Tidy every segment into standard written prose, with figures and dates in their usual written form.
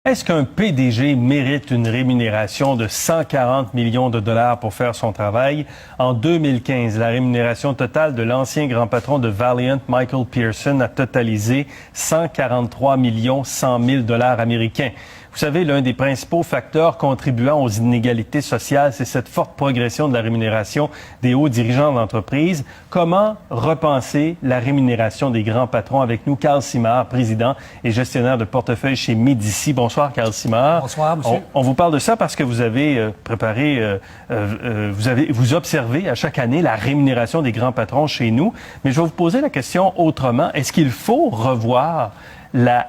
Est-ce qu'un PDG mérite une rémunération de 140 millions de dollars pour faire son travail? En 2015, la rémunération totale de l'ancien grand patron de Valiant, Michael Pearson, a totalisé 143 100 000 dollars américains. Vous savez, l'un des principaux facteurs contribuant aux inégalités sociales, c'est cette forte progression de la rémunération des hauts dirigeants d'entreprise. Comment repenser la rémunération des grands patrons? Avec nous, Carl Simard, président et gestionnaire de portefeuille chez Médici. Bonsoir, Carl Simard. Bonsoir, monsieur. On vous parle de ça parce que vous avez préparé, vous observez à chaque année la rémunération des grands patrons chez nous. Mais je vais vous poser la question autrement. Est-ce qu'il faut revoir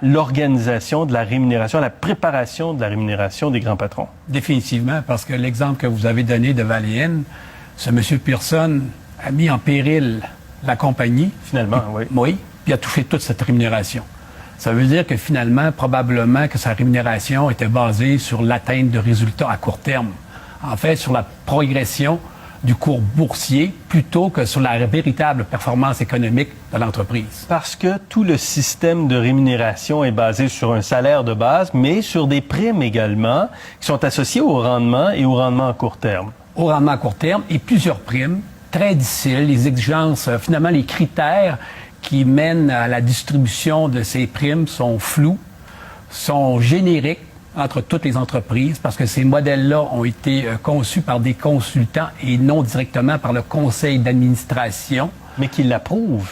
l'organisation de la rémunération, la préparation de la rémunération des grands patrons? Définitivement, parce que l'exemple que vous avez donné de Valiant, ce M. Pearson a mis en péril la compagnie. Finalement, oui. Oui, puis a touché toute cette rémunération. Ça veut dire que finalement, probablement que sa rémunération était basée sur l'atteinte de résultats à court terme. En fait, sur la progression du cours boursier plutôt que sur la véritable performance économique de l'entreprise. Parce que tout le système de rémunération est basé sur un salaire de base, mais sur des primes également qui sont associées au rendement et au rendement à court terme. Au rendement à court terme et plusieurs primes, très difficiles, les exigences, finalement les critères qui mènent à la distribution de ces primes sont flous, sont génériques entre toutes les entreprises, parce que ces modèles-là ont été conçus par des consultants et non directement par le conseil d'administration. Mais qui l'approuvent.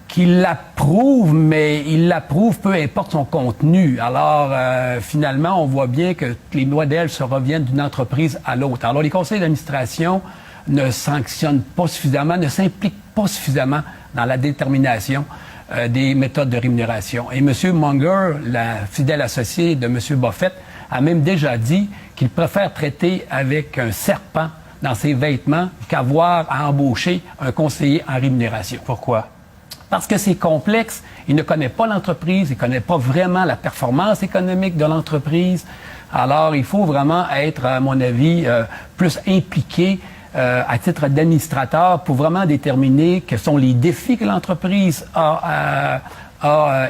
Qui l'approuve, mais il l'approuve peu importe son contenu. Alors, finalement, on voit bien que les modèles se reviennent d'une entreprise à l'autre. Alors, les conseils d'administration ne sanctionnent pas suffisamment, ne s'impliquent pas suffisamment dans la détermination des méthodes de rémunération. Et M. Munger, la fidèle associé de M. Buffett, a même déjà dit qu'il préfère traiter avec un serpent dans ses vêtements qu'avoir à embaucher un conseiller en rémunération. Pourquoi? Parce que c'est complexe, il ne connaît pas l'entreprise, il ne connaît pas vraiment la performance économique de l'entreprise. Alors, il faut vraiment être, à mon avis, plus impliqué à titre d'administrateur pour vraiment déterminer quels sont les défis que l'entreprise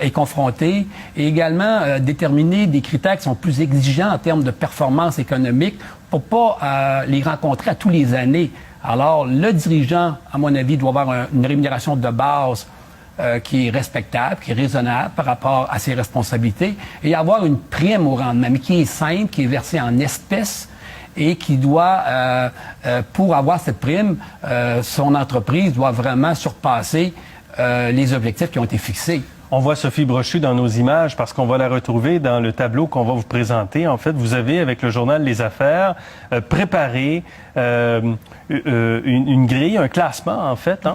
est confrontée et également déterminer des critères qui sont plus exigeants en termes de performance économique pour pas les rencontrer à tous les années. Alors, le dirigeant, à mon avis, doit avoir une rémunération de base qui est respectable, qui est raisonnable par rapport à ses responsabilités et avoir une prime au rendement, mais qui est simple, qui est versée en espèces et qui doit, pour avoir cette prime, son entreprise doit vraiment surpasser les objectifs qui ont été fixés. On voit Sophie Brochu dans nos images parce qu'on va la retrouver dans le tableau qu'on va vous présenter. En fait, vous avez, avec le journal Les Affaires, préparé une grille, un classement, en fait,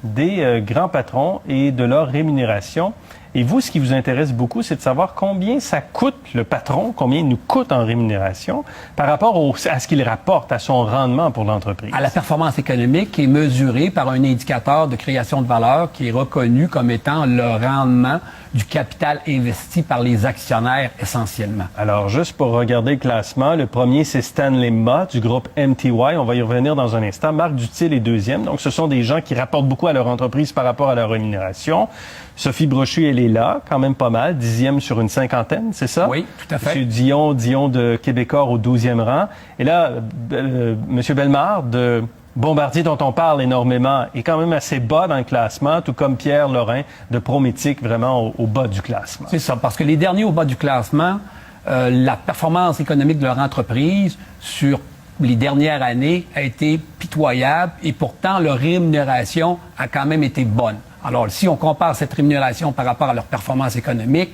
des grands patrons et de leur rémunération. Et vous, ce qui vous intéresse beaucoup, c'est de savoir combien ça coûte le patron, combien il nous coûte en rémunération par rapport à ce qu'il rapporte, à son rendement pour l'entreprise. À la performance économique qui est mesurée par un indicateur de création de valeur qui est reconnu comme étant le rendement du capital investi par les actionnaires essentiellement. Alors, juste pour regarder le classement, le premier, c'est Stanley Mott du groupe MTY. On va y revenir dans un instant. Marc Dutil est deuxième. Donc, ce sont des gens qui rapportent beaucoup à leur entreprise par rapport à leur rémunération. Sophie Brochu, elle est là, quand même pas mal, 10e sur une cinquantaine, c'est ça? Oui, tout à fait. M. Dion de Québecor au 12e rang. Et là, M. Bellemare de Bombardier, dont on parle énormément, est quand même assez bas dans le classement, tout comme Pierre Lorrain de Prométhique, vraiment au bas du classement. C'est ça, parce que les derniers au bas du classement, la performance économique de leur entreprise sur les dernières années a été pitoyable et pourtant leur rémunération a quand même été bonne. Alors, si on compare cette rémunération par rapport à leur performance économique,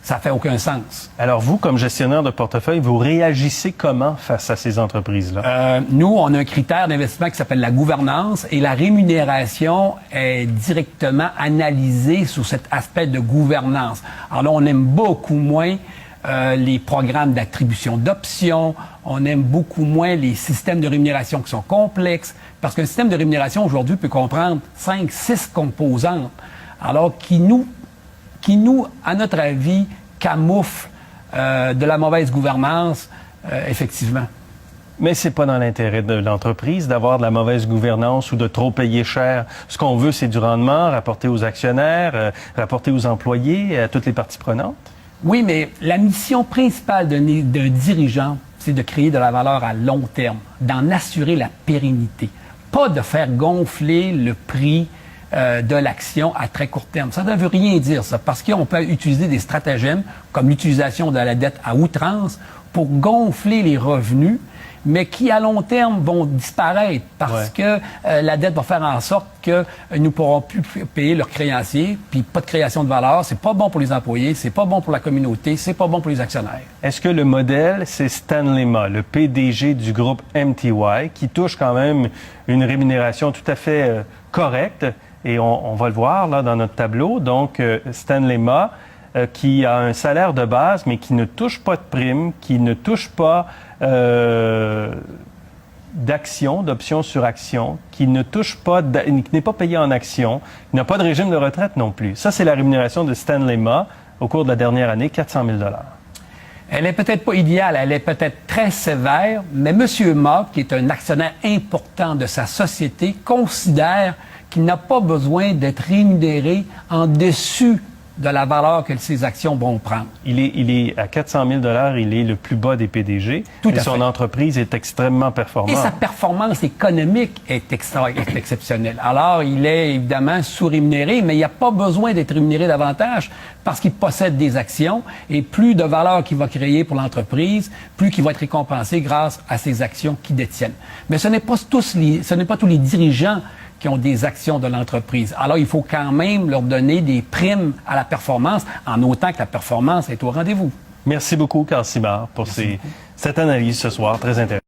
ça fait aucun sens. Alors, vous, comme gestionnaire de portefeuille, vous réagissez comment face à ces entreprises-là? Nous, on a un critère d'investissement qui s'appelle la gouvernance et la rémunération est directement analysée sur cet aspect de gouvernance. Alors là, on aime beaucoup moins les programmes d'attribution d'options, on aime beaucoup moins les systèmes de rémunération qui sont complexes, parce qu'un système de rémunération aujourd'hui peut comprendre 5, 6 composantes, alors qui nous, à notre avis, camouflent de la mauvaise gouvernance, effectivement. Mais c'est pas dans l'intérêt de l'entreprise d'avoir de la mauvaise gouvernance ou de trop payer cher. Ce qu'on veut, c'est du rendement, rapporter aux actionnaires, rapporter aux employés, à toutes les parties prenantes. Oui, mais la mission principale d'un dirigeant, c'est de créer de la valeur à long terme, d'en assurer la pérennité, pas de faire gonfler le prix de l'action à très court terme. Ça ne veut rien dire, ça, parce qu'on peut utiliser des stratagèmes comme l'utilisation de la dette à outrance pour gonfler les revenus, mais qui, à long terme, vont disparaître parce que la dette va faire en sorte que nous ne pourrons plus payer leurs créanciers, puis pas de création de valeur. C'est pas bon pour les employés, c'est pas bon pour la communauté, c'est pas bon pour les actionnaires. Est-ce que le modèle, c'est Stanley Ma, le PDG du groupe MTY, qui touche quand même une rémunération tout à fait correcte, et on va le voir là dans notre tableau. Donc, Stanley Ma, qui a un salaire de base, mais qui ne touche pas de prime, qui ne touche pas d'actions, d'options sur actions, qui ne touche pas, qui n'est pas payé en actions, qui n'a pas de régime de retraite non plus. Ça, c'est la rémunération de Stanley Ma au cours de la dernière année, 400 000 $. Elle est peut-être pas idéale, elle est peut-être très sévère, mais M. Ma, qui est un actionnaire important de sa société, considère qu'il n'a pas besoin d'être rémunéré en dessus de la valeur que ses actions vont prendre. Il est à 400 000 $, il est le plus bas des PDG. Tout et son entreprise est extrêmement performante. Et sa performance économique est exceptionnelle. Alors, il est évidemment sous-rémunéré, mais il n'y a pas besoin d'être rémunéré davantage parce qu'il possède des actions et plus de valeur qu'il va créer pour l'entreprise, plus qu'il va être récompensé grâce à ces actions qu'il détiennent. Mais ce n'est pas tous les dirigeants qui ont des actions de l'entreprise. Alors, il faut quand même leur donner des primes à la performance, en autant que la performance est au rendez-vous. Merci beaucoup, Carl Simard, pour cette analyse ce soir, très intéressante.